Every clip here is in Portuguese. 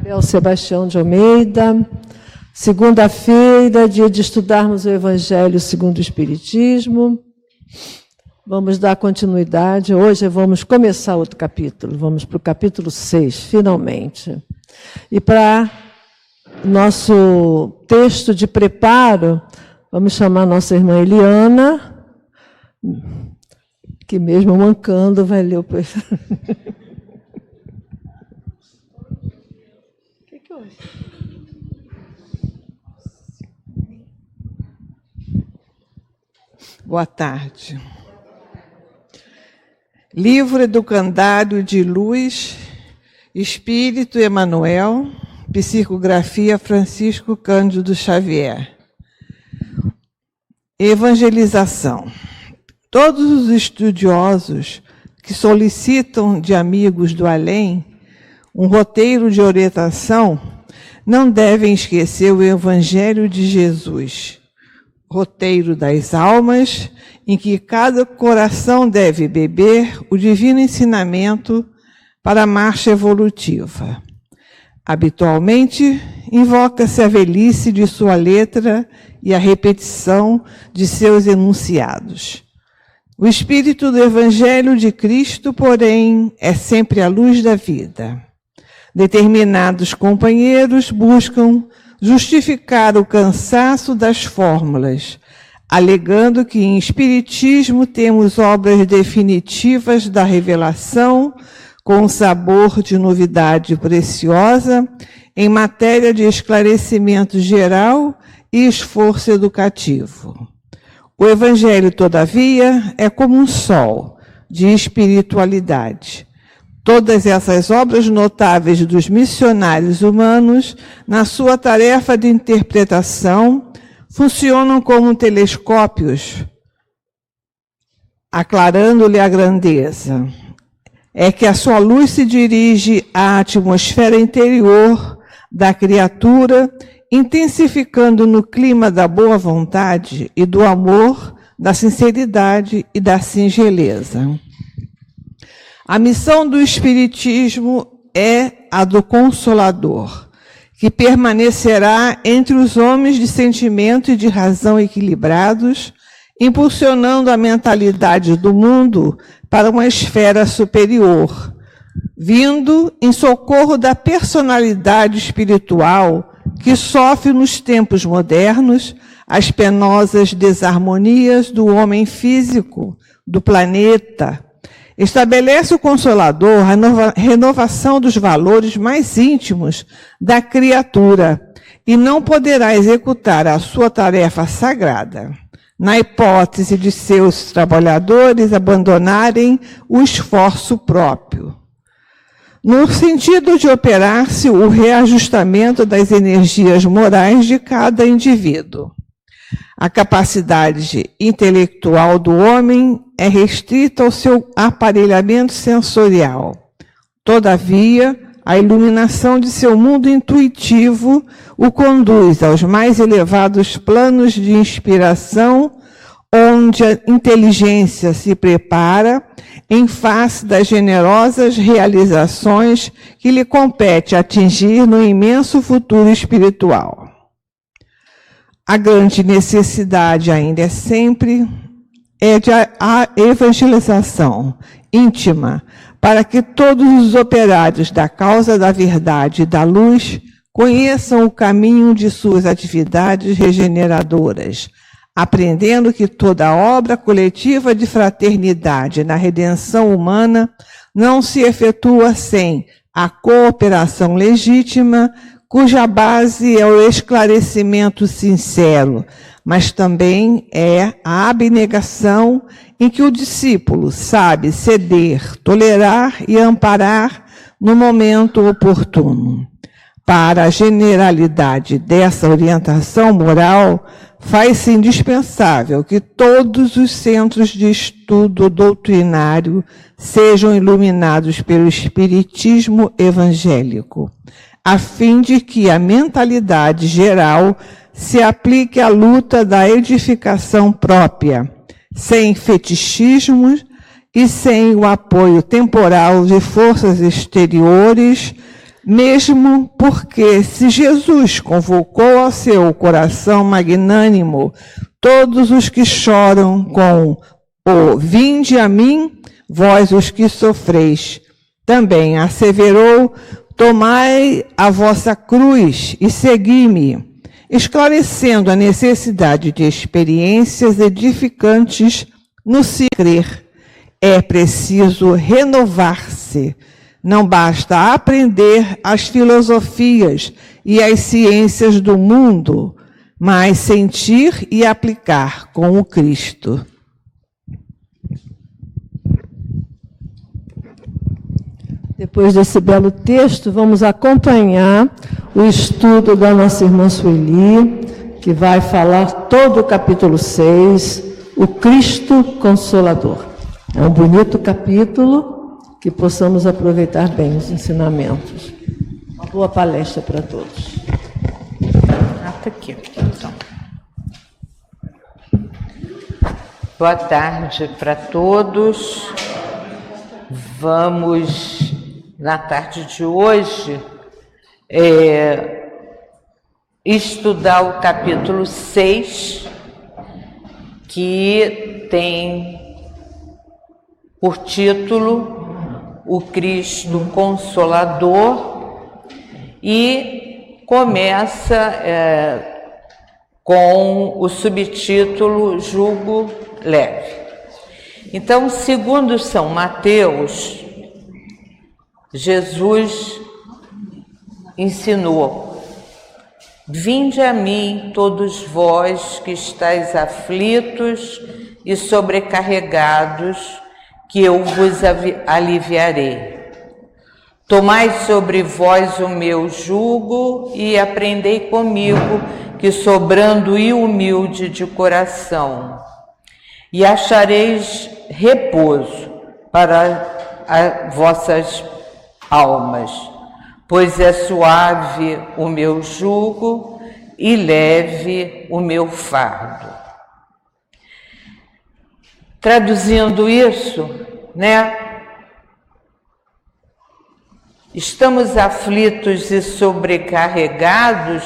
Abel Sebastião de Almeida. Segunda-feira, dia de estudarmos o Evangelho segundo o Espiritismo. Vamos dar continuidade. Hoje vamos começar outro capítulo. Vamos para o capítulo 6, finalmente. E para nosso texto de preparo, vamos chamar nossa irmã Eliana, que mesmo mancando vai ler o... Boa tarde. Livro Educandário de Luz, Espírito Emmanuel, Psicografia Francisco Cândido Xavier. Evangelização. Todos os estudiosos que solicitam de amigos do além um roteiro de orientação não devem esquecer o Evangelho de Jesus, roteiro das almas, em que cada coração deve beber o divino ensinamento para a marcha evolutiva. Habitualmente, invoca-se a velhice de sua letra e a repetição de seus enunciados. O espírito do Evangelho de Cristo, porém, é sempre a luz da vida. Determinados companheiros buscam justificar o cansaço das fórmulas, alegando que em Espiritismo temos obras definitivas da revelação, com sabor de novidade preciosa, em matéria de esclarecimento geral e esforço educativo. O Evangelho, todavia, é como um sol de espiritualidade. Todas essas obras notáveis dos missionários humanos, na sua tarefa de interpretação, funcionam como telescópios, aclarando-lhe a grandeza. É que a sua luz se dirige à atmosfera interior da criatura, intensificando no clima da boa vontade e do amor, da sinceridade e da singeleza. A missão do Espiritismo é a do Consolador, que permanecerá entre os homens de sentimento e de razão equilibrados, impulsionando a mentalidade do mundo para uma esfera superior, vindo em socorro da personalidade espiritual que sofre nos tempos modernos as penosas desarmonias do homem físico, do planeta. Estabelece o Consolador a renovação dos valores mais íntimos da criatura e não poderá executar a sua tarefa sagrada, na hipótese de seus trabalhadores abandonarem o esforço próprio, no sentido de operar-se o reajustamento das energias morais de cada indivíduo. A capacidade intelectual do homem é restrita ao seu aparelhamento sensorial. Todavia, a iluminação de seu mundo intuitivo o conduz aos mais elevados planos de inspiração, onde a inteligência se prepara em face das generosas realizações que lhe compete atingir no imenso futuro espiritual. A grande necessidade ainda é sempre de a evangelização íntima, para que todos os operários da causa da verdade e da luz conheçam o caminho de suas atividades regeneradoras, aprendendo que toda obra coletiva de fraternidade na redenção humana não se efetua sem a cooperação legítima, cuja base é o esclarecimento sincero, mas também é a abnegação em que o discípulo sabe ceder, tolerar e amparar no momento oportuno. Para a generalidade dessa orientação moral, faz-se indispensável que todos os centros de estudo doutrinário sejam iluminados pelo Espiritismo evangélico, a fim de que a mentalidade geral se aplique à luta da edificação própria, sem fetichismos e sem o apoio temporal de forças exteriores, Mesmo porque, se Jesus convocou ao seu coração magnânimo todos os que choram com o vinde a mim, vós os que sofreis, também asseverou, tomai a vossa cruz e segui-me, esclarecendo a necessidade de experiências edificantes no se crer. É preciso renovar-se. Não basta aprender as filosofias e as ciências do mundo, mas sentir e aplicar com o Cristo. Depois desse belo texto, vamos acompanhar o estudo da nossa irmã Sueli, que vai falar todo o capítulo 6, o Cristo Consolador. É um bonito capítulo, que possamos aproveitar bem os ensinamentos. Uma boa palestra para todos. Está aqui, então. Boa tarde para todos. Vamos, na tarde de hoje, estudar o capítulo 6, que tem por título o Cristo Consolador, e começa com o subtítulo Jugo Leve. Então, segundo São Mateus, Jesus ensinou: vinde a mim todos vós que estáis aflitos e sobrecarregados, que eu vos aliviarei. Tomai sobre vós o meu jugo e aprendei comigo, que sou brando e humilde de coração, e achareis repouso para as vossas almas, pois é suave o meu jugo e leve o meu fardo. Traduzindo isso, estamos aflitos e sobrecarregados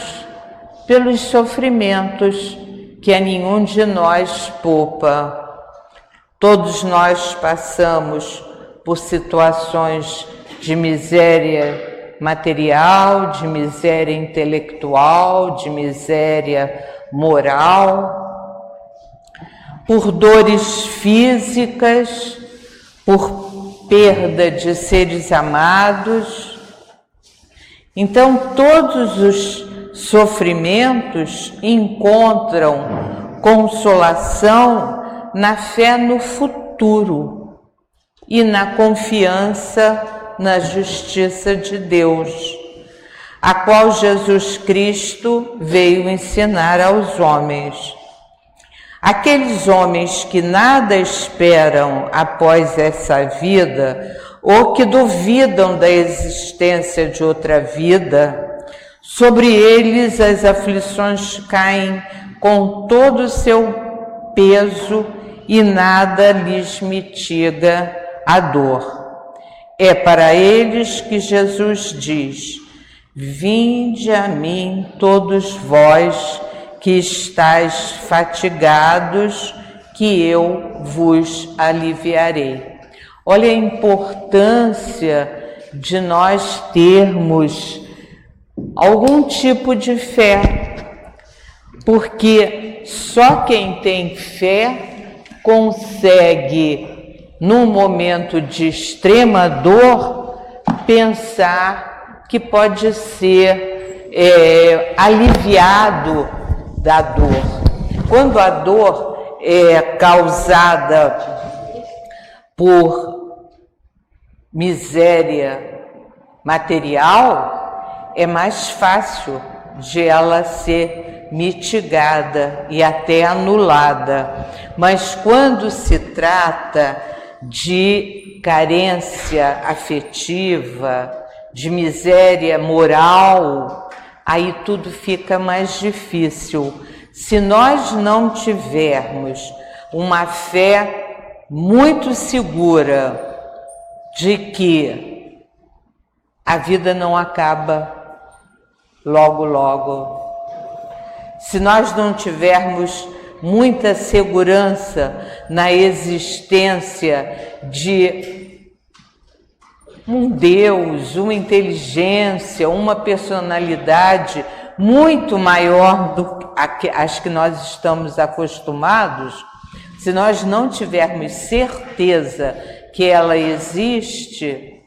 pelos sofrimentos que a nenhum de nós poupa. Todos nós passamos por situações de miséria material, de miséria intelectual, de miséria moral, por dores físicas, por perda de seres amados. Então, todos os sofrimentos encontram consolação na fé no futuro e na confiança na justiça de Deus, a qual Jesus Cristo veio ensinar aos homens. Aqueles homens que nada esperam após essa vida, ou que duvidam da existência de outra vida, sobre eles as aflições caem com todo o seu peso e nada lhes mitiga a dor. É para eles que Jesus diz: vinde a mim todos vós que estáis fatigados, que eu vos aliviarei. Olha a importância de nós termos algum tipo de fé, porque só quem tem fé consegue, num momento de extrema dor, pensar que pode ser aliviado da dor. Quando a dor é causada por miséria material, é mais fácil de ela ser mitigada e até anulada. Mas quando se trata de carência afetiva, de miséria moral, aí tudo fica mais difícil. Se nós não tivermos uma fé muito segura de que a vida não acaba logo, logo. Se nós não tivermos muita segurança na existência de um Deus, uma inteligência, uma personalidade muito maior do que as que nós estamos acostumados, se nós não tivermos certeza que ela existe,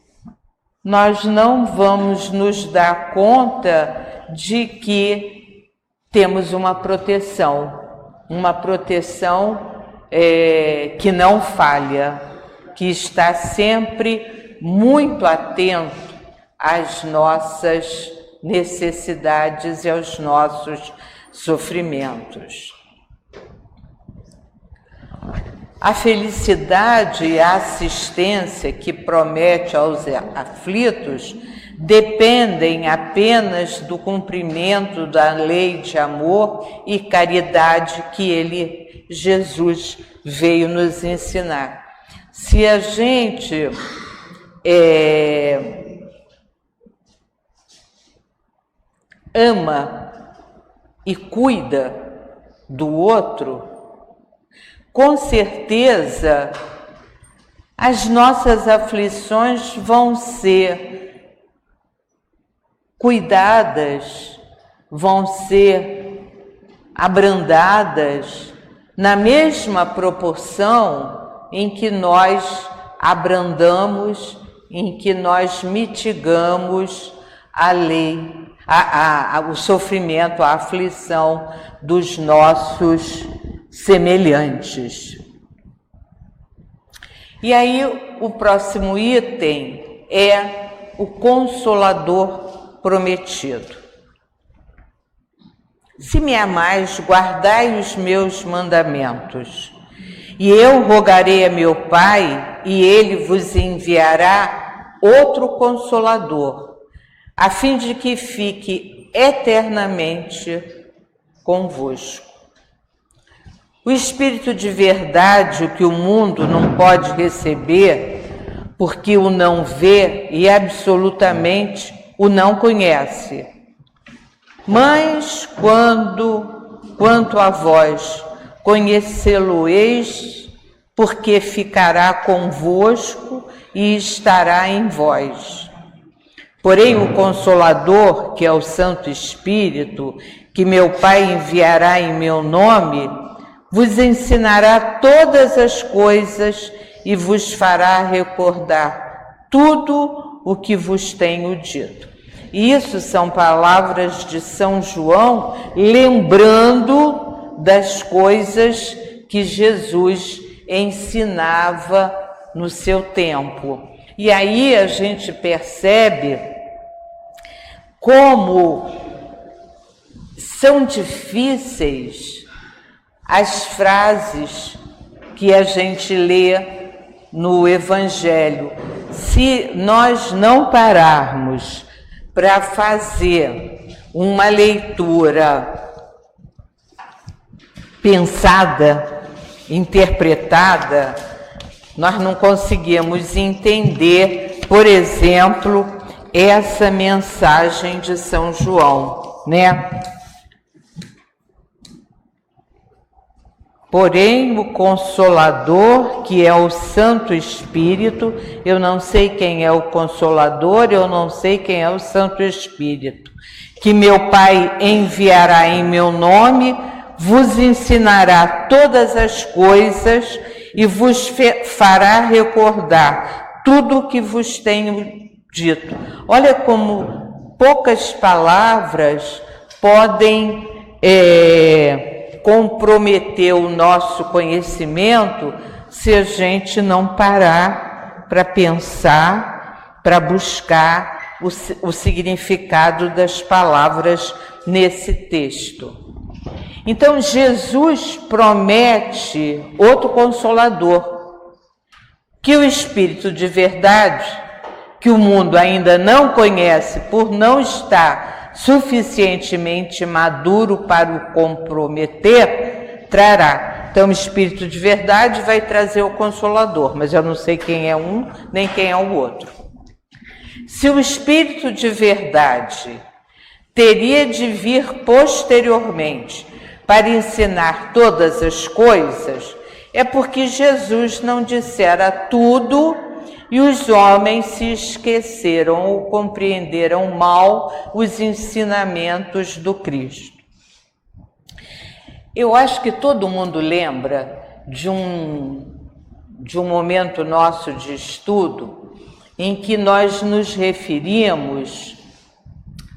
nós não vamos nos dar conta de que temos uma proteção que não falha, que está sempre muito atento às nossas necessidades e aos nossos sofrimentos. A felicidade e a assistência que promete aos aflitos dependem apenas do cumprimento da lei de amor e caridade que Jesus, veio nos ensinar. Se a gente ama e cuida do outro, com certeza as nossas aflições vão ser cuidadas, vão ser abrandadas na mesma proporção em que nós abrandamos, em que nós mitigamos o sofrimento, a aflição dos nossos semelhantes. E aí o próximo item é o Consolador prometido. Se me amais, guardai os meus mandamentos, e eu rogarei a meu Pai, e ele vos enviará outro Consolador, a fim de que fique eternamente convosco. O Espírito de verdade, o que o mundo não pode receber, porque o não vê e absolutamente o não conhece. Mas quanto a vós, conhecê-lo-eis, porque ficará convosco e estará em vós. Porém, o Consolador, que é o Santo Espírito, que meu Pai enviará em meu nome, vos ensinará todas as coisas e vos fará recordar tudo o que vos tenho dito. E isso são palavras de São João, lembrando das coisas que Jesus ensinava no seu tempo. E aí a gente percebe como são difíceis as frases que a gente lê no Evangelho. Se nós não pararmos para fazer uma leitura pensada, interpretada, nós não conseguimos entender, por exemplo, essa mensagem de São João, né? Porém, o Consolador, que é o Santo Espírito, eu não sei quem é o Consolador, eu não sei quem é o Santo Espírito, que meu Pai enviará em meu nome, vos ensinará todas as coisas e vos fará recordar tudo o que vos tenho dito. Olha como poucas palavras podem comprometer o nosso conhecimento se a gente não parar para pensar, para buscar o significado das palavras nesse texto. Então, Jesus promete outro Consolador, que o Espírito de verdade, que o mundo ainda não conhece por não estar suficientemente maduro para o comprometer, trará. Então, o Espírito de verdade vai trazer o Consolador, mas eu não sei quem é um nem quem é o outro. Se o Espírito de verdade teria de vir posteriormente para ensinar todas as coisas, é porque Jesus não dissera tudo e os homens se esqueceram ou compreenderam mal os ensinamentos do Cristo. Eu acho que todo mundo lembra de um momento nosso de estudo em que nós nos referimos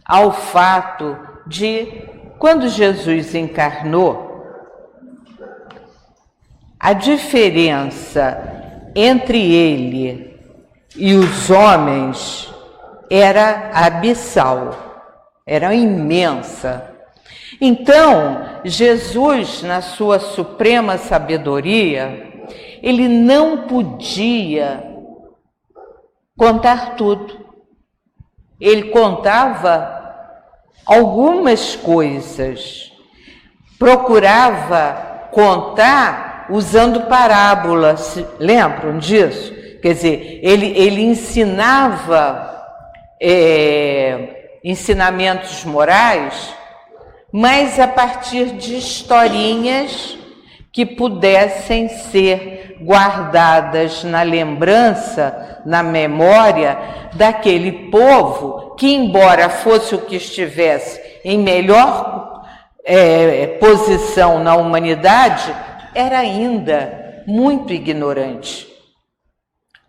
ao fato de, quando Jesus encarnou, a diferença entre ele e os homens era abissal, era imensa. Então, Jesus, na sua suprema sabedoria, ele não podia contar tudo. Ele contava algumas coisas, procurava contar usando parábolas. Lembram disso? Quer dizer, ele ensinava ensinamentos morais, mas a partir de historinhas que pudessem ser guardadas na lembrança, na memória daquele povo que, embora fosse o que estivesse em melhor posição na humanidade, era ainda muito ignorante,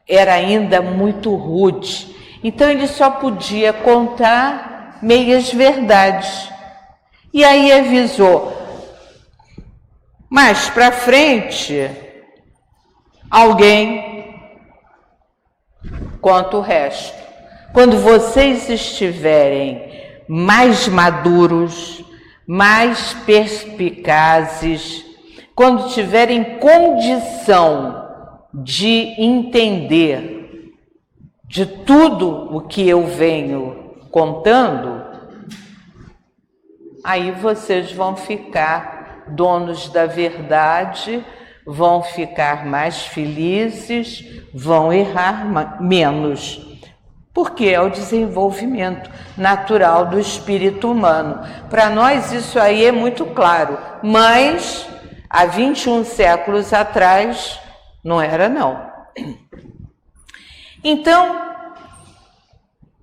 era ainda muito rude. Então ele só podia contar meias verdades. E aí avisou, mais para frente, alguém conta o resto. Quando vocês estiverem mais maduros, mais perspicazes, quando tiverem condição de entender de tudo o que eu venho contando, aí vocês vão ficar donos da verdade, vão ficar mais felizes, vão errar menos, porque é o desenvolvimento natural do espírito humano. Para nós isso aí é muito claro, mas há 21 séculos atrás não era não. Então,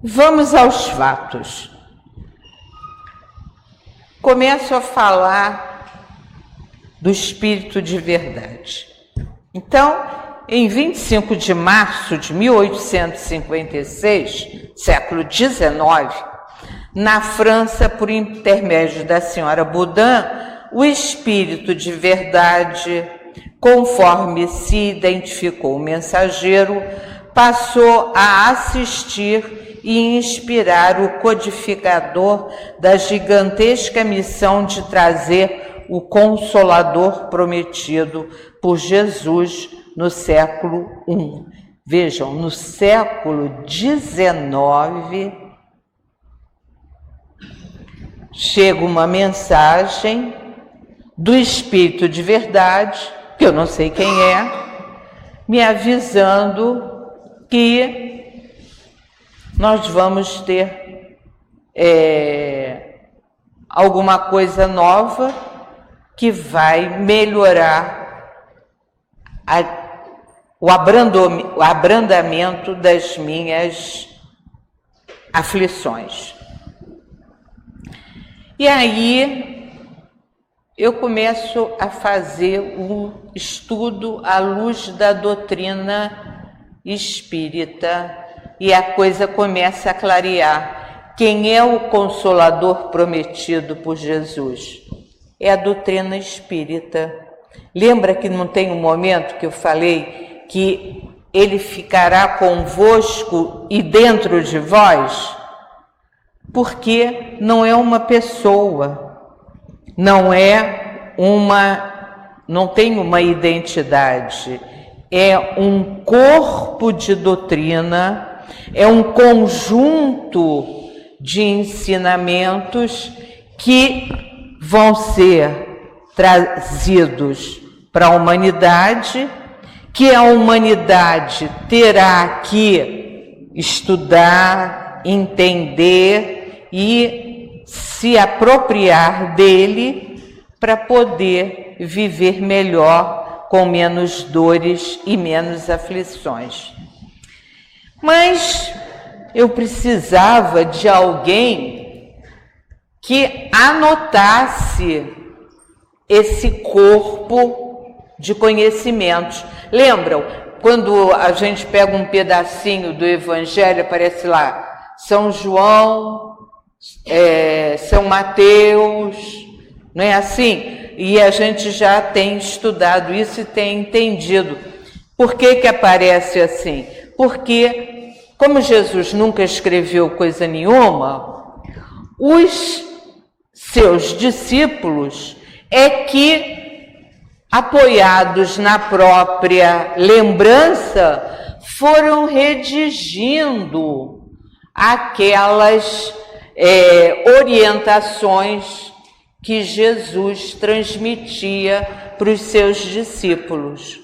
vamos aos fatos. Começo a falar do Espírito de verdade. Então, em 25 de março de 1856, século XIX, na França, por intermédio da senhora Baudin, o Espírito de verdade, conforme se identificou o mensageiro, passou a assistir e inspirar o codificador da gigantesca missão de trazer o Consolador prometido por Jesus no século I. Vejam, no século XIX, chega uma mensagem do Espírito de verdade, que eu não sei quem é, me avisando que nós vamos ter alguma coisa nova que vai melhorar o abrandamento das minhas aflições. E aí eu começo a fazer um estudo à luz da doutrina espírita e a coisa começa a clarear. Quem é o Consolador prometido por Jesus? É a doutrina espírita. Lembra que não tem um momento que eu falei que ele ficará convosco e dentro de vós? Porque não é uma pessoa, não tem uma identidade, é um corpo de doutrina, é um conjunto de ensinamentos que vão ser trazidos para a humanidade, que a humanidade terá que estudar, entender e se apropriar dele para poder viver melhor, com menos dores e menos aflições. Mas eu precisava de alguém que anotasse esse corpo de conhecimentos. Lembram? Quando a gente pega um pedacinho do Evangelho, aparece lá São João, São Mateus, não é assim? E a gente já tem estudado isso e tem entendido. Por que aparece assim? Porque, como Jesus nunca escreveu coisa nenhuma, os seus discípulos é que, apoiados na própria lembrança, foram redigindo aquelas orientações que Jesus transmitia para os seus discípulos.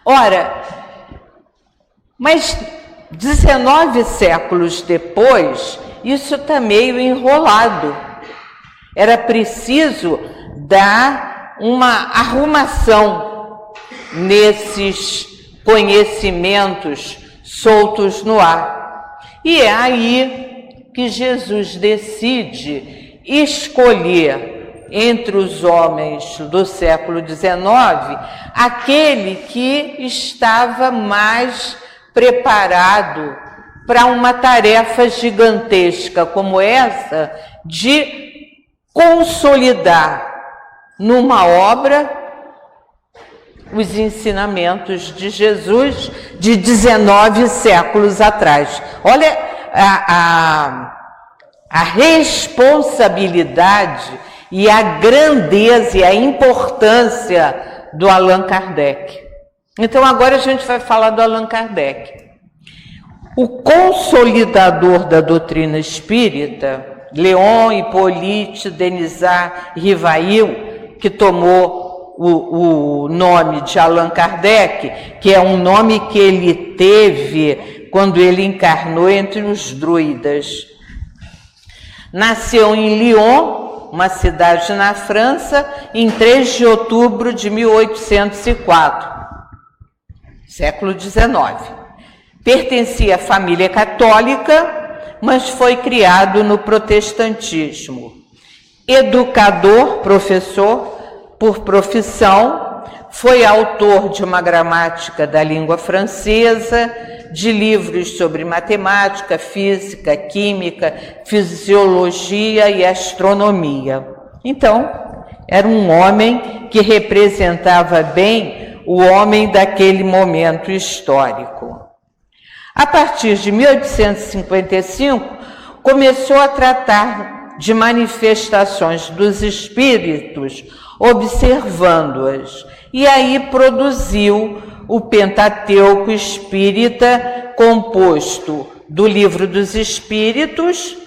Ora, mas 19 séculos depois, isso está meio enrolado. Era preciso dar uma arrumação nesses conhecimentos soltos no ar. E é aí que Jesus decide escolher entre os homens do século XIX aquele que estava mais preparado para uma tarefa gigantesca como essa de consolidar numa obra os ensinamentos de Jesus de 19 séculos atrás. Olha a responsabilidade e a grandeza e a importância do Allan Kardec. Então agora a gente vai falar do Allan Kardec. O consolidador da doutrina espírita, Leon Hippolyte Denisard Rivail, que tomou o nome de Allan Kardec, que é um nome que ele teve quando ele encarnou entre os druidas. Nasceu em Lyon, uma cidade na França, em 3 de outubro de 1804, século XIX. Pertencia à família católica, mas foi criado no protestantismo. Educador, professor por profissão, foi autor de uma gramática da língua francesa, de livros sobre matemática, física, química, fisiologia e astronomia. Então, era um homem que representava bem o homem daquele momento histórico. A partir de 1855, começou a tratar de manifestações dos espíritos, observando-as, e aí produziu o Pentateuco Espírita, composto do Livro dos Espíritos,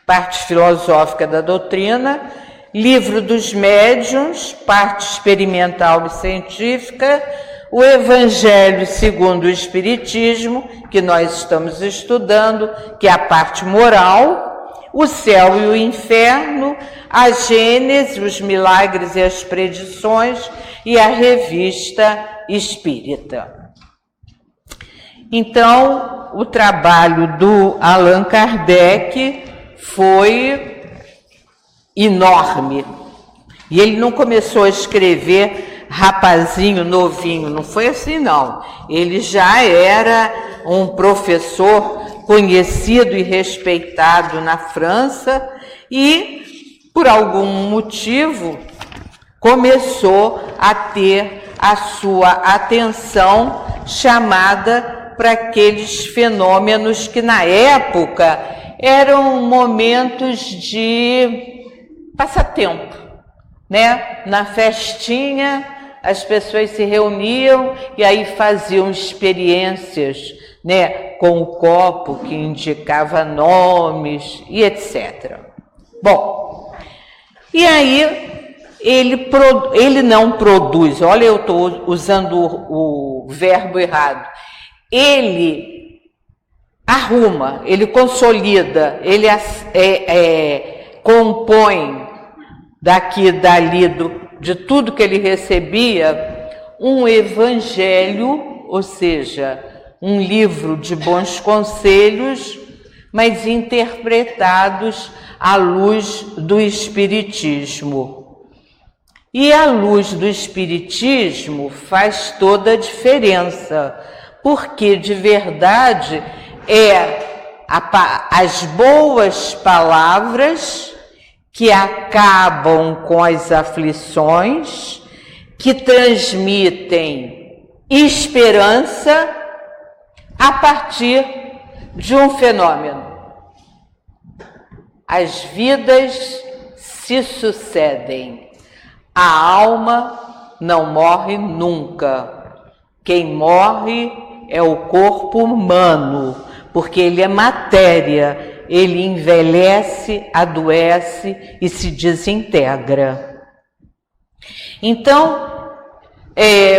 parte filosófica da doutrina, Livro dos Médiuns, parte experimental e científica, o Evangelho segundo o Espiritismo, que nós estamos estudando, que é a parte moral, o céu e o inferno, a Gênese, os milagres e as predições, e a Revista Espírita. Então, o trabalho do Allan Kardec foi enorme. E ele não começou a escrever rapazinho, novinho, não foi assim não. Ele já era um professor conhecido e respeitado na França e, por algum motivo, começou a ter a sua atenção chamada para aqueles fenômenos que na época eram momentos de passatempo, né? Na festinha as pessoas se reuniam e aí faziam experiências, né? Com o copo que indicava nomes e etc. Bom, e aí ele não produz, olha, eu estou usando o verbo errado, ele arruma, ele consolida, ele compõe daqui e dali, de tudo que ele recebia, um evangelho, ou seja, um livro de bons conselhos, mas interpretados à luz do Espiritismo. E a luz do Espiritismo faz toda a diferença, porque de verdade as boas palavras que acabam com as aflições, que transmitem esperança a partir de um fenômeno. As vidas se sucedem. A alma não morre nunca. Quem morre é o corpo humano, porque ele é matéria, ele envelhece, adoece e se desintegra. Então,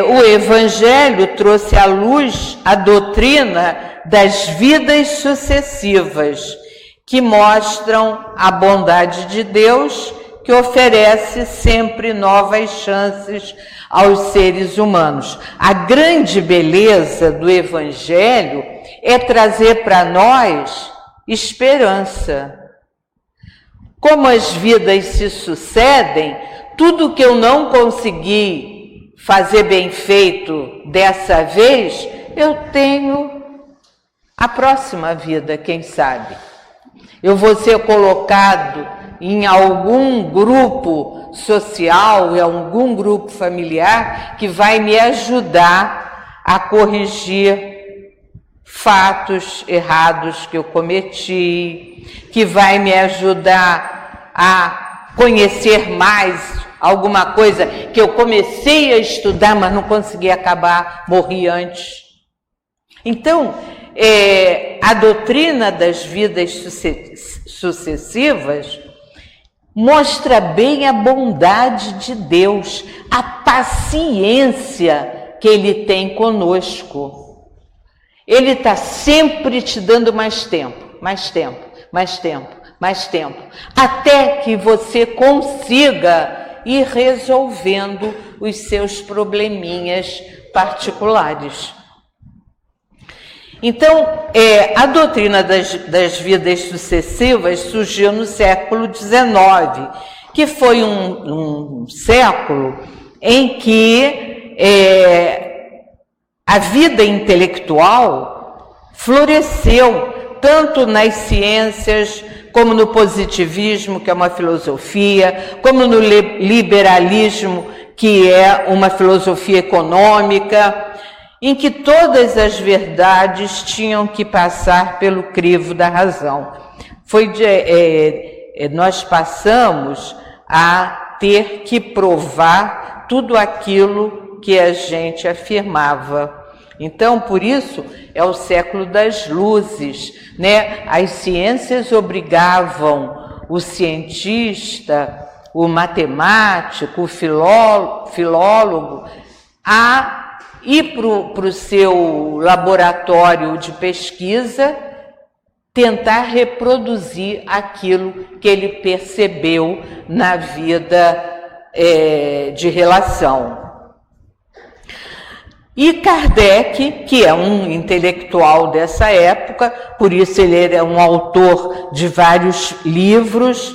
o Evangelho trouxe à luz a doutrina das vidas sucessivas, que mostram a bondade de Deus, que oferece sempre novas chances aos seres humanos. A grande beleza do Evangelho é trazer para nós esperança. Como as vidas se sucedem, tudo que eu não consegui fazer bem feito dessa vez, eu tenho a próxima vida, quem sabe. Eu vou ser colocado em algum grupo social, em algum grupo familiar, que vai me ajudar a corrigir fatos errados que eu cometi, que vai me ajudar a conhecer mais alguma coisa que eu comecei a estudar, mas não consegui acabar, morri antes. Então, a doutrina das vidas sucessivas mostra bem a bondade de Deus, a paciência que Ele tem conosco. Ele está sempre te dando mais tempo, mais tempo, mais tempo, mais tempo, até que você consiga ir resolvendo os seus probleminhas particulares. Então, a doutrina das vidas sucessivas surgiu no século XIX, que foi um século em que a vida intelectual floresceu, tanto nas ciências, como no positivismo, que é uma filosofia, como no liberalismo, que é uma filosofia econômica, em que todas as verdades tinham que passar pelo crivo da razão. Nós passamos a ter que provar tudo aquilo que a gente afirmava. Então, por isso, é o século das luzes, né? As ciências obrigavam o cientista, o matemático, o filólogo a ir para o seu laboratório de pesquisa, tentar reproduzir aquilo que ele percebeu na vida de relação. E Kardec, que é um intelectual dessa época, por isso ele era um autor de vários livros,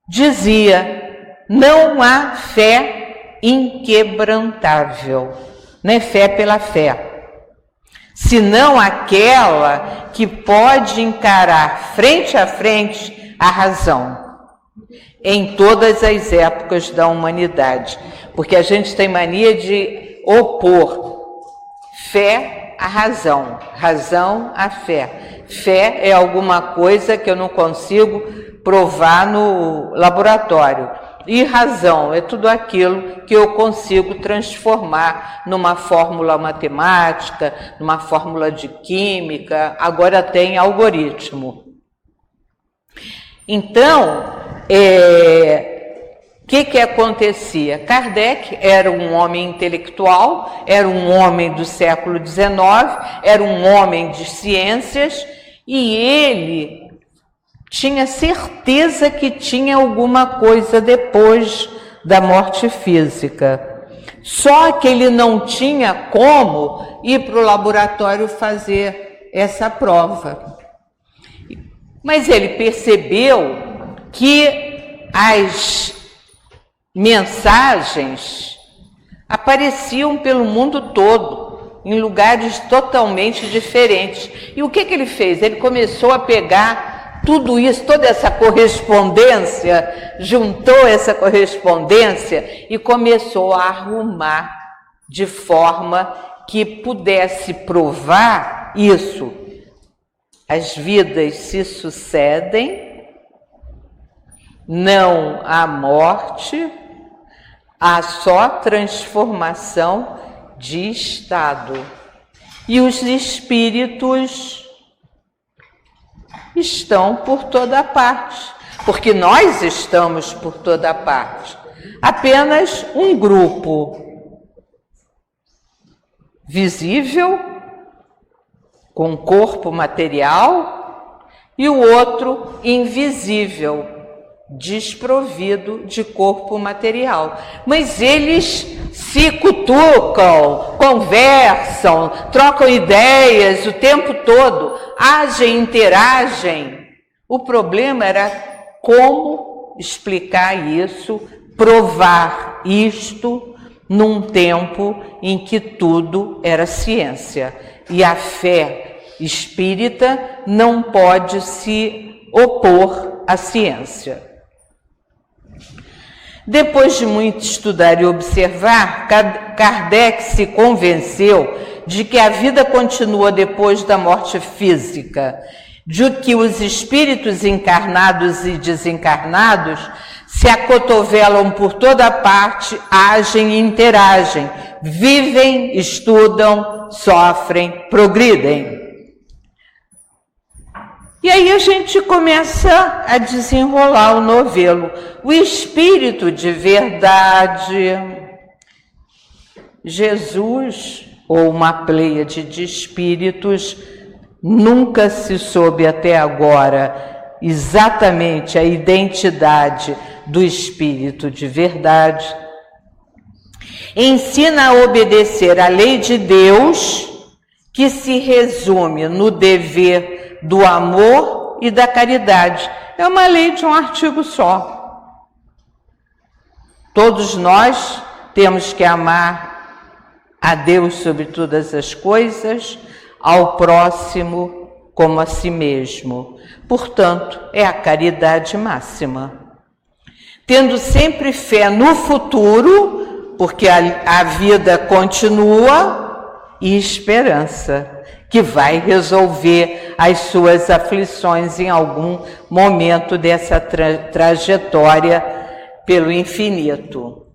dizia: não há fé inquebrantável, não é fé pela fé, senão aquela que pode encarar frente a frente a razão, em todas as épocas da humanidade, porque a gente tem mania de opor fé à razão, razão à fé. Fé é alguma coisa que eu não consigo provar no laboratório. E razão é tudo aquilo que eu consigo transformar numa fórmula matemática, numa fórmula de química, agora tem algoritmo. Então, que acontecia? Kardec era um homem intelectual, era um homem do século XIX, era um homem de ciências, e ele tinha certeza que tinha alguma coisa depois da morte física. Só que ele não tinha como ir para o laboratório fazer essa prova. Mas ele percebeu que as mensagens apareciam pelo mundo todo, em lugares totalmente diferentes. E o que ele fez? Ele começou a pegar tudo isso, toda essa correspondência, juntou essa correspondência e começou a arrumar de forma que pudesse provar isso. As vidas se sucedem, não há morte, há só transformação de estado. E os espíritos estão por toda parte, porque nós estamos por toda parte. Apenas um grupo visível, com corpo material, e o outro invisível, desprovido de corpo material. Mas eles se cutucam, conversam, trocam ideias o tempo todo, agem, interagem. O problema era como explicar isso, provar isto num tempo em que tudo era ciência. E a fé espírita não pode se opor à ciência. Depois de muito estudar e observar, Kardec se convenceu de que a vida continua depois da morte física, de que os espíritos encarnados e desencarnados se acotovelam por toda parte, agem e interagem, vivem, estudam, sofrem, progridem. E aí a gente começa a desenrolar o novelo. O Espírito de verdade, Jesus, ou uma pleiade de espíritos, nunca se soube até agora exatamente a identidade do Espírito de verdade. Ensina a obedecer à lei de Deus, que se resume no dever do amor e da caridade. É uma lei de um artigo só. Todos nós temos que amar a Deus sobre todas as coisas, ao próximo como a si mesmo. Portanto, é a caridade máxima. Tendo sempre fé no futuro, porque a vida continua, e esperança, que vai resolver as suas aflições em algum momento dessa trajetória pelo infinito.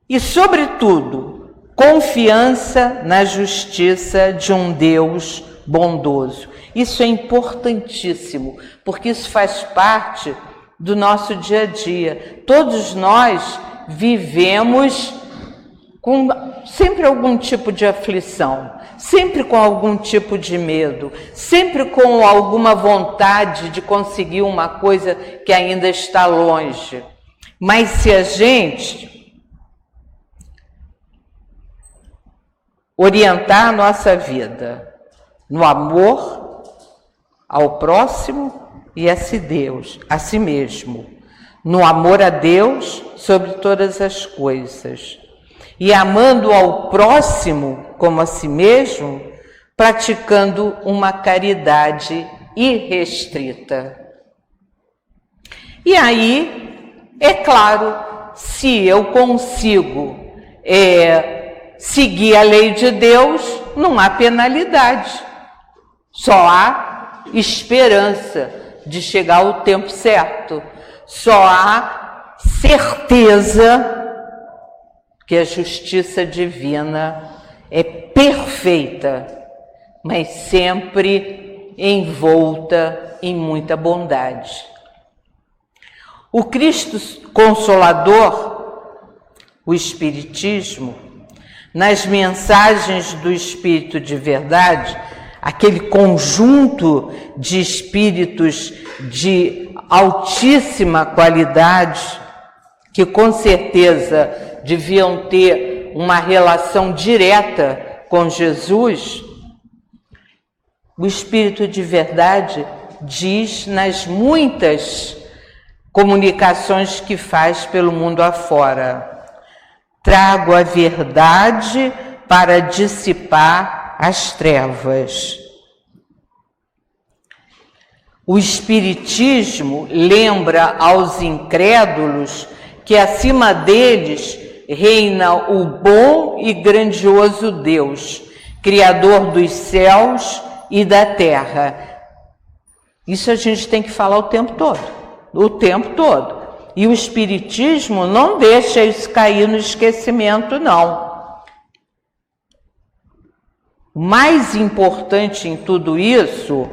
E, sobretudo, confiança na justiça de um Deus bondoso. Isso é importantíssimo, porque isso faz parte do nosso dia a dia. Todos nós vivemos com sempre algum tipo de aflição, sempre com algum tipo de medo, sempre com alguma vontade de conseguir uma coisa que ainda está longe. Mas se a gente orientar a nossa vida no amor ao próximo e a si mesmo, no amor a Deus sobre todas as coisas, e amando ao próximo como a si mesmo, praticando uma caridade irrestrita. E aí, é claro, se eu consigo seguir a lei de Deus, não há penalidade, só há esperança de chegar ao tempo certo, só há certeza que a justiça divina é perfeita, mas sempre envolta em muita bondade. O Cristo Consolador, o Espiritismo, nas mensagens do Espírito de Verdade, aquele conjunto de espíritos de altíssima qualidade, que com certeza deviam ter uma relação direta com Jesus, o Espírito de Verdade diz nas muitas comunicações que faz pelo mundo afora: trago a verdade para dissipar as trevas. O Espiritismo lembra aos incrédulos que acima deles reina o bom e grandioso Deus, Criador dos céus e da terra. Isso a gente tem que falar o tempo todo. E o Espiritismo não deixa isso cair no esquecimento, não. O mais importante em tudo isso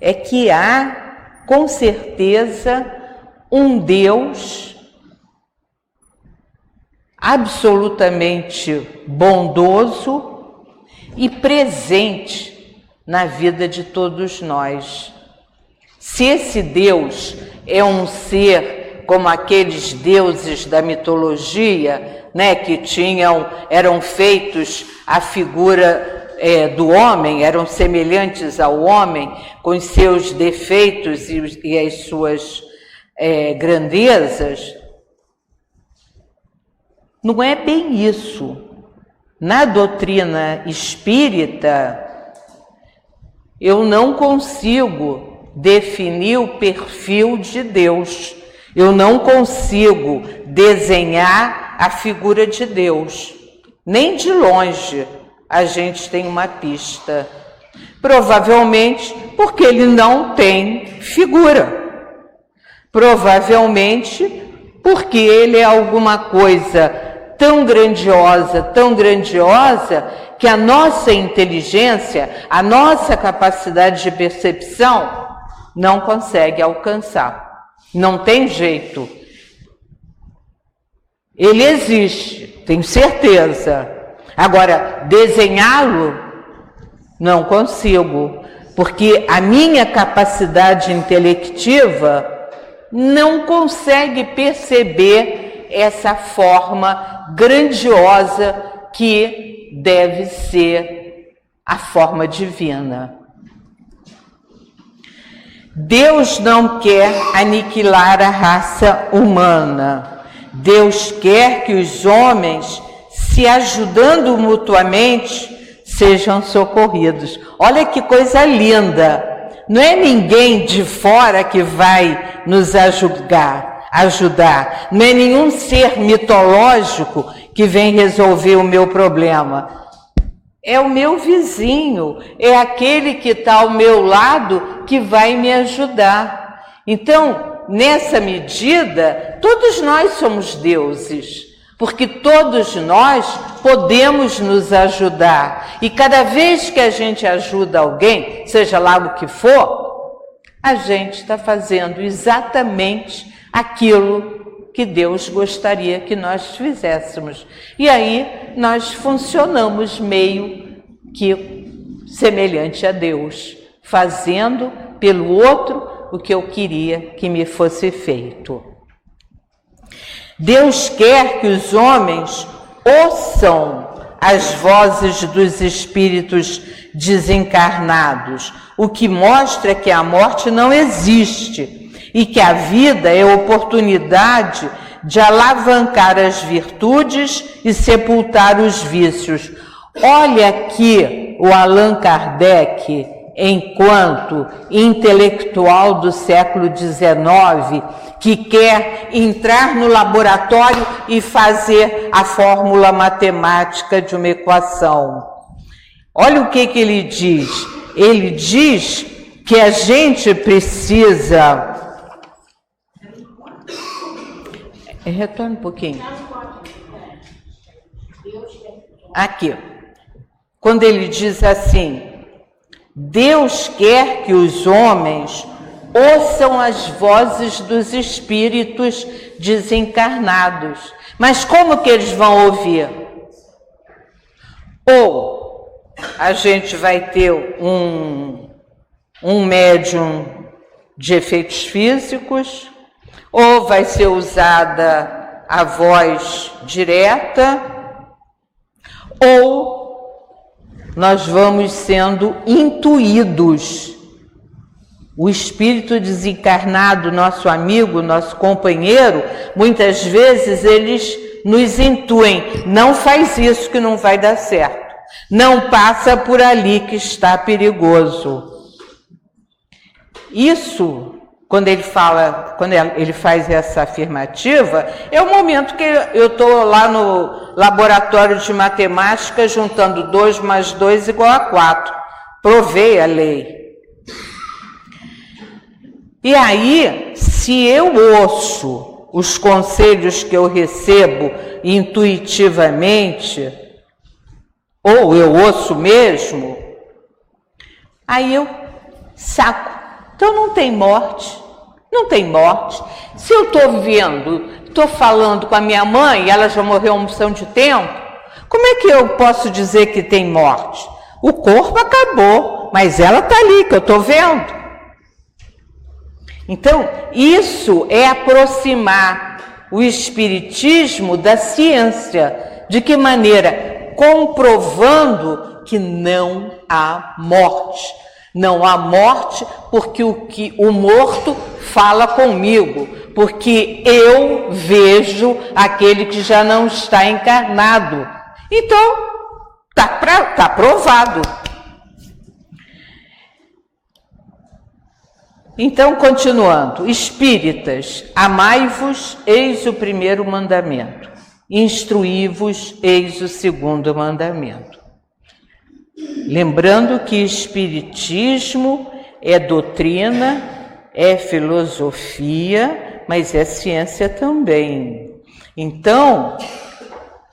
é que há, com certeza, um Deus absolutamente bondoso e presente na vida de todos nós. Se esse Deus é um ser como aqueles deuses da mitologia, né, que eram feitos à figura do homem, eram semelhantes ao homem, com os seus defeitos e as suas grandezas, não é bem isso. Na doutrina espírita, eu não consigo definir o perfil de Deus. Eu não consigo desenhar a figura de Deus. Nem de longe a gente tem uma pista. Provavelmente porque ele não tem figura. Provavelmente porque ele é alguma coisa tão grandiosa, que a nossa inteligência, a nossa capacidade de percepção não consegue alcançar. Não tem jeito. Ele existe, tenho certeza. Agora, desenhá-lo, não consigo, porque a minha capacidade intelectiva não consegue perceber essa forma grandiosa que deve ser a forma divina. Deus não quer aniquilar a raça humana. Deus quer que os homens, se ajudando mutuamente, sejam socorridos. Olha que coisa linda! Não é ninguém de fora que vai nos ajudar. Não é nenhum ser mitológico que vem resolver o meu problema. É o meu vizinho, é aquele que está ao meu lado que vai me ajudar. Então, nessa medida, todos nós somos deuses, porque todos nós podemos nos ajudar. E cada vez que a gente ajuda alguém, seja lá o que for, a gente está fazendo exatamente aquilo que Deus gostaria que nós fizéssemos. E aí nós funcionamos meio que semelhante a Deus, fazendo pelo outro o que eu queria que me fosse feito. Deus quer que os homens ouçam as vozes dos espíritos desencarnados, o que mostra que a morte não existe e que a vida é oportunidade de alavancar as virtudes e sepultar os vícios. Olha aqui o Allan Kardec, enquanto intelectual do século XIX, que quer entrar no laboratório e fazer a fórmula matemática de uma equação. Olha o que ele diz. Ele diz que a gente precisa... Retorna um pouquinho. Aqui. Quando ele diz assim: Deus quer que os homens ouçam as vozes dos espíritos desencarnados. Mas como que eles vão ouvir? Ou a gente vai ter um médium de efeitos físicos, ou vai ser usada a voz direta, ou nós vamos sendo intuídos. O espírito desencarnado, nosso amigo, nosso companheiro, muitas vezes eles nos intuem: não faz isso que não vai dar certo, não passa por ali que está perigoso. Isso, quando ele faz essa afirmativa, é o momento que eu estou lá no laboratório de matemática juntando 2 mais 2 igual a 4. Provei a lei. E aí, se eu ouço os conselhos que eu recebo intuitivamente, ou eu ouço mesmo, aí eu saco. Então não tem morte, não tem morte. Se eu estou vendo, estou falando com a minha mãe, ela já morreu há uma opção de tempo, como é que eu posso dizer que tem morte? O corpo acabou, mas ela está ali, que eu estou vendo. Então, isso é aproximar o espiritismo da ciência. De que maneira? Comprovando que não há morte. Não há morte porque o morto fala comigo, porque eu vejo aquele que já não está encarnado. Então, tá provado. Então, continuando, espíritas, amai-vos, eis o primeiro mandamento, instruí-vos, eis o segundo mandamento. Lembrando que espiritismo é doutrina, é filosofia, mas é ciência também. Então,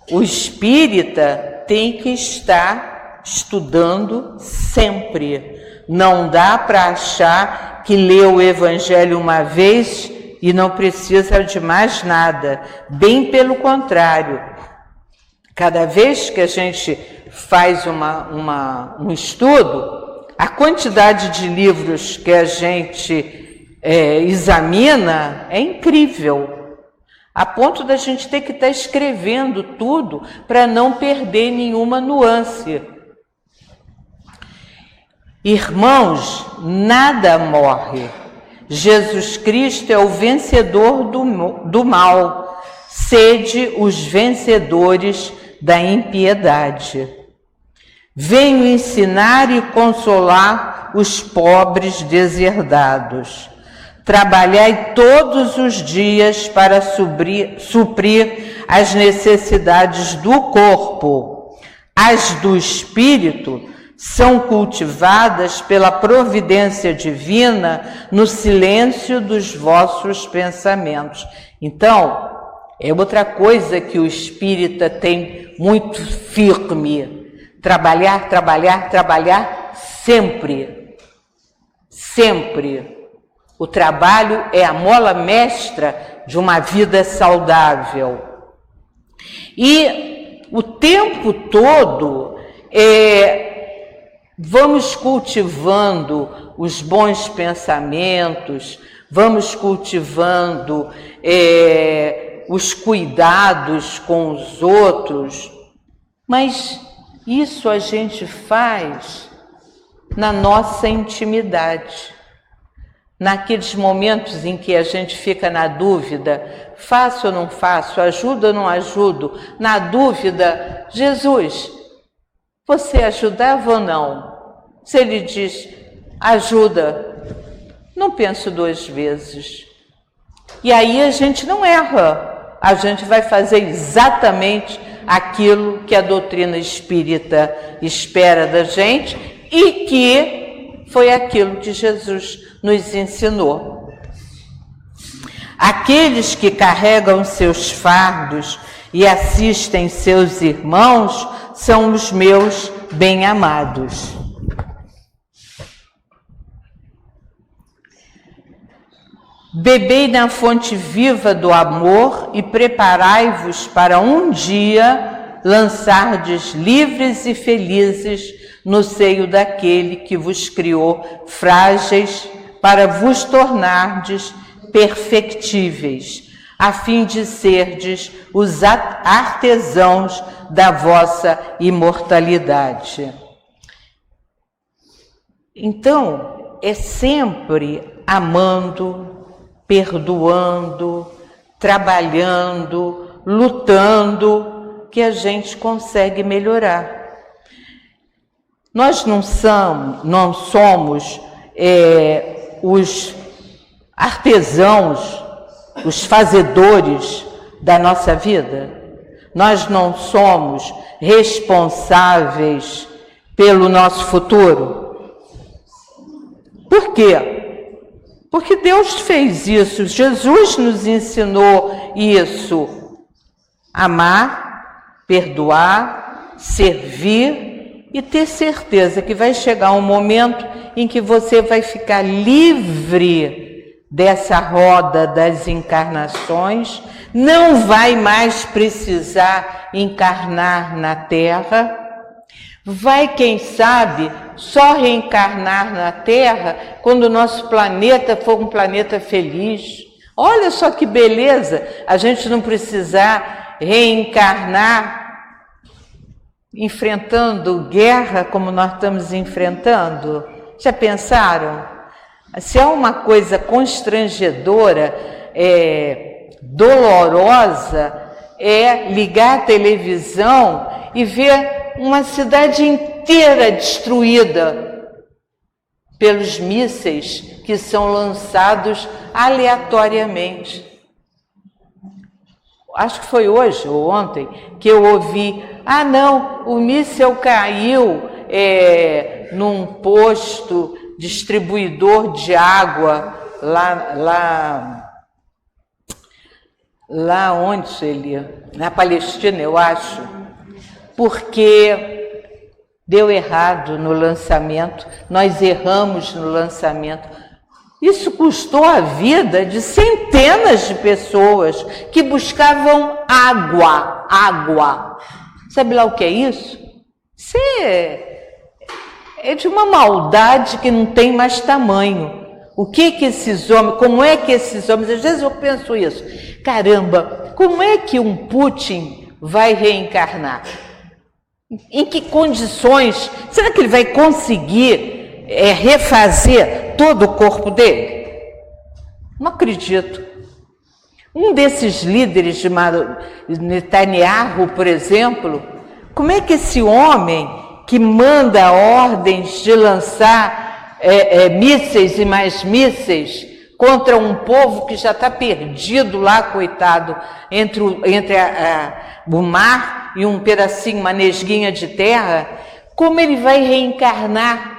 o espírita tem que estar estudando sempre. Não dá para achar que leu o Evangelho uma vez e não precisa de mais nada. Bem pelo contrário. Cada vez que a gente faz um estudo, a quantidade de livros que a gente examina é incrível. A ponto da gente ter que estar escrevendo tudo para não perder nenhuma nuance. Irmãos, nada morre. Jesus Cristo é o vencedor do mal. Sede os vencedores da impiedade. Venho ensinar e consolar os pobres desherdados. Trabalhai todos os dias para suprir as necessidades do corpo. As do espírito são cultivadas pela providência divina no silêncio dos vossos pensamentos. Então, é outra coisa que o espírita tem muito firme. Trabalhar, trabalhar, trabalhar sempre. Sempre. O trabalho é a mola mestra de uma vida saudável. E o tempo todo vamos cultivando os bons pensamentos, vamos cultivando os cuidados com os outros, mas isso a gente faz na nossa intimidade. Naqueles momentos em que a gente fica na dúvida, faço ou não faço, ajudo ou não ajudo, na dúvida, Jesus, você ajudava ou não? Se ele diz, ajuda, não penso 2 vezes. E aí a gente não erra, a gente vai fazer exatamente aquilo que a doutrina espírita espera da gente e que foi aquilo que Jesus nos ensinou. Aqueles que carregam seus fardos e assistem seus irmãos são os meus bem-amados. Bebei na fonte viva do amor e preparai-vos para um dia lançardes livres e felizes no seio daquele que vos criou frágeis para vos tornardes perfectíveis, a fim de serdes os artesãos da vossa imortalidade. Então, é sempre amando, perdoando, trabalhando, lutando, que a gente consegue melhorar. Nós não somos os artesãos, os fazedores da nossa vida. Nós não somos responsáveis pelo nosso futuro. Por quê? Porque Deus fez isso, Jesus nos ensinou isso. Amar, perdoar, servir e ter certeza que vai chegar um momento em que você vai ficar livre dessa roda das encarnações, não vai mais precisar encarnar na Terra, vai, quem sabe, só reencarnar na Terra quando o nosso planeta for um planeta feliz. Olha só que beleza, a gente não precisar reencarnar enfrentando guerra como nós estamos enfrentando. Já pensaram? Se é uma coisa constrangedora, dolorosa, é ligar a televisão e ver uma cidade inteira destruída pelos mísseis que são lançados aleatoriamente. Acho que foi hoje ou ontem que eu ouvi, o míssil caiu num posto distribuidor de água lá onde, Celia? Na Palestina, eu acho, porque deu errado no lançamento, nós erramos no lançamento. Isso custou a vida de centenas de pessoas que buscavam água. Sabe lá o que é isso? Isso é de uma maldade que não tem mais tamanho. O que esses homens, como é que esses homens, às vezes eu penso isso, caramba, como é que um Putin vai reencarnar? Em que condições? Será que ele vai conseguir refazer todo o corpo dele? Não acredito. Um desses líderes de Netanyahu, por exemplo, como é que esse homem que manda ordens de lançar mísseis e mais mísseis contra um povo que já está perdido lá, coitado, entre o mar e um pedacinho, uma nesguinha de terra, como ele vai reencarnar?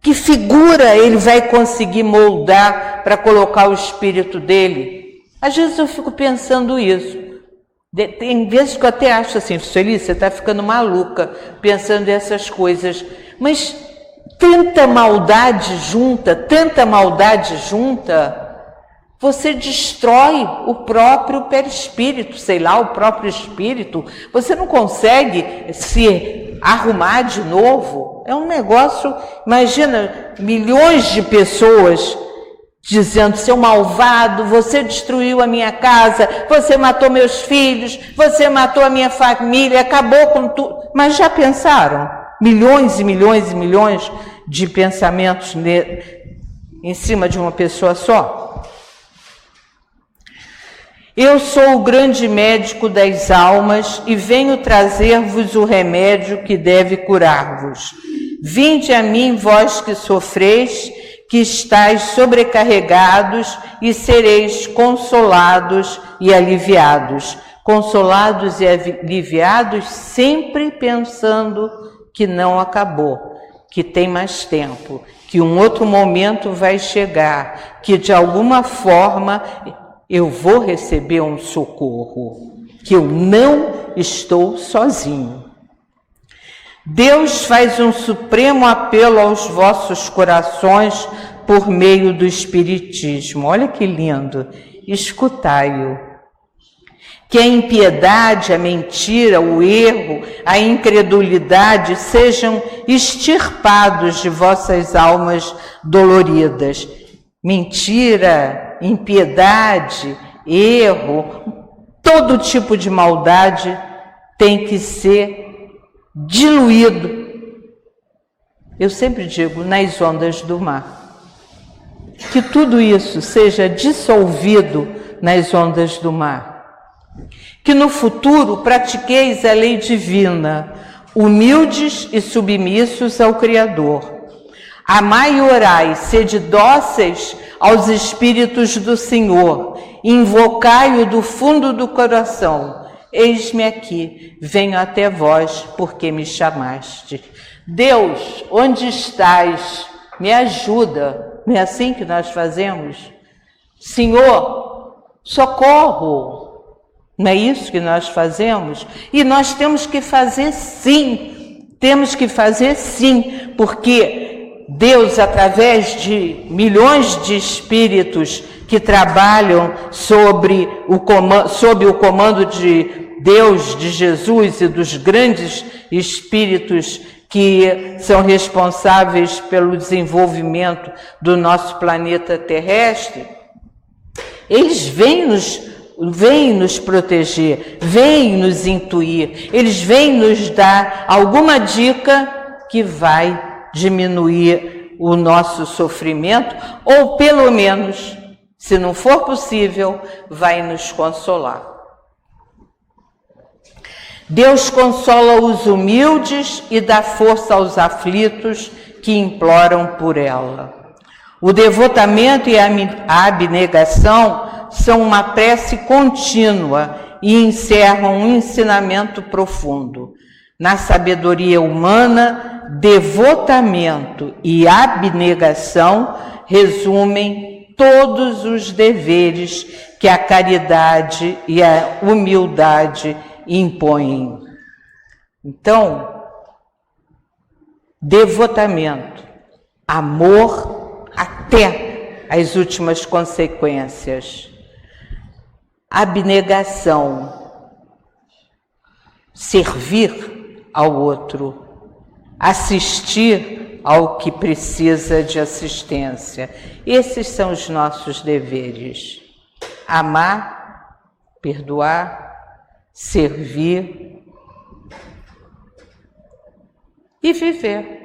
Que figura ele vai conseguir moldar para colocar o espírito dele? Às vezes eu fico pensando isso. Tem vezes que eu até acho assim, Sueli, você está ficando maluca pensando nessas coisas. Mas tanta maldade junta, você destrói o próprio perispírito, o próprio espírito. Você não consegue se arrumar de novo. É um negócio, imagina, milhões de pessoas dizendo, seu malvado, você destruiu a minha casa, você matou meus filhos, você matou a minha família, acabou com tudo. Mas já pensaram? Milhões e milhões e milhões de pensamentos em cima de uma pessoa só? Eu sou o grande médico das almas e venho trazer-vos o remédio que deve curar-vos. Vinde a mim, vós que sofreis, que estáis sobrecarregados, e sereis consolados e aliviados. Consolados e aliviados, sempre pensando que não acabou, que tem mais tempo, que um outro momento vai chegar, que de alguma forma eu vou receber um socorro, que eu não estou sozinho. Deus faz um supremo apelo aos vossos corações por meio do Espiritismo. Olha que lindo! Escutai-o. Que a impiedade, a mentira, o erro, a incredulidade sejam extirpados de vossas almas doloridas. Mentira, impiedade, erro, todo tipo de maldade tem que ser diluído. Eu sempre digo, nas ondas do mar. Que tudo isso seja dissolvido nas ondas do mar. Que no futuro pratiqueis a lei divina, humildes e submissos ao Criador. Amai e orai, sede dóceis aos Espíritos do Senhor, invocai-o do fundo do coração. Eis-me aqui, venho até vós, porque me chamaste. Deus, onde estás? Me ajuda. Não é assim que nós fazemos? Senhor, socorro. Não é isso que nós fazemos? E nós temos que fazer sim. Temos que fazer sim, porque Deus, através de milhões de espíritos que trabalham sob o comando de Deus, de Jesus e dos grandes espíritos que são responsáveis pelo desenvolvimento do nosso planeta terrestre, eles vêm nos proteger, vêm nos intuir, eles vêm nos dar alguma dica que vai diminuir o nosso sofrimento, ou pelo menos, se não for possível, vai nos consolar. Deus consola os humildes e dá força aos aflitos que imploram por ela. O devotamento e a abnegação são uma prece contínua e encerram um ensinamento profundo. Na sabedoria humana, devotamento e abnegação resumem todos os deveres que a caridade e a humildade impõem. Então, devotamento, amor até as últimas consequências. Abnegação, servir ao outro, assistir ao que precisa de assistência. Esses são os nossos deveres. Amar, perdoar, servir e viver.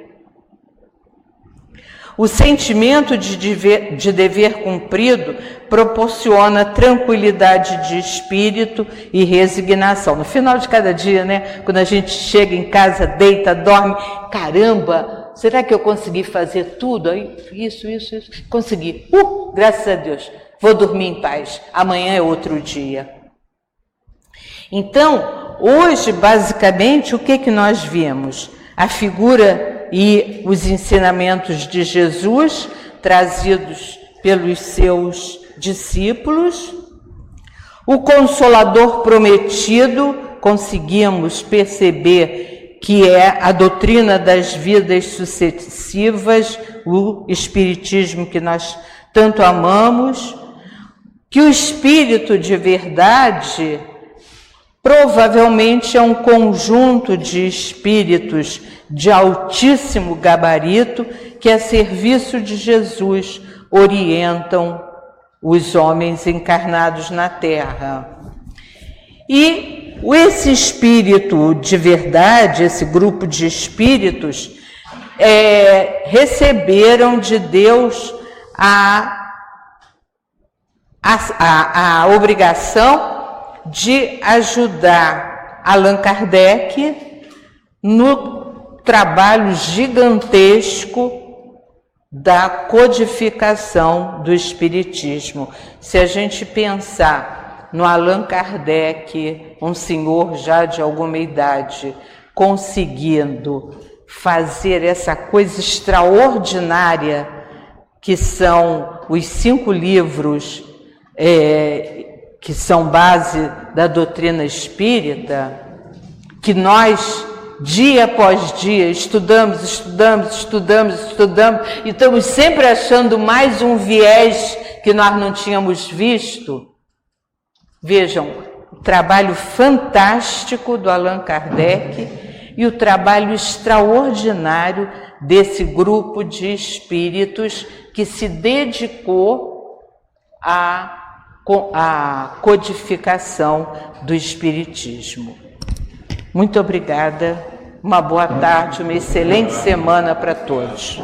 O sentimento de dever cumprido proporciona tranquilidade de espírito e resignação. No final de cada dia, né? Quando a gente chega em casa, deita, dorme, caramba, será que eu consegui fazer tudo? Isso. Consegui. Graças a Deus. Vou dormir em paz. Amanhã é outro dia. Então, hoje, basicamente, o que nós vimos? A figura e os ensinamentos de Jesus, trazidos pelos seus discípulos. O Consolador prometido, conseguimos perceber que é a doutrina das vidas sucessivas, o Espiritismo que nós tanto amamos, que o Espírito de verdade provavelmente é um conjunto de espíritos de altíssimo gabarito que, a serviço de Jesus, orientam os homens encarnados na Terra. E esse espírito de verdade, esse grupo de espíritos, receberam de Deus a obrigação de ajudar Allan Kardec no trabalho gigantesco da codificação do Espiritismo. Se a gente pensar no Allan Kardec, um senhor já de alguma idade, conseguindo fazer essa coisa extraordinária que são os 5 livros que são base da doutrina espírita, que nós dia após dia, estudamos, e estamos sempre achando mais um viés que nós não tínhamos visto. Vejam, o trabalho fantástico do Allan Kardec e o trabalho extraordinário desse grupo de espíritos que se dedicou à codificação do Espiritismo. Muito obrigada, uma boa tarde, uma excelente semana para todos.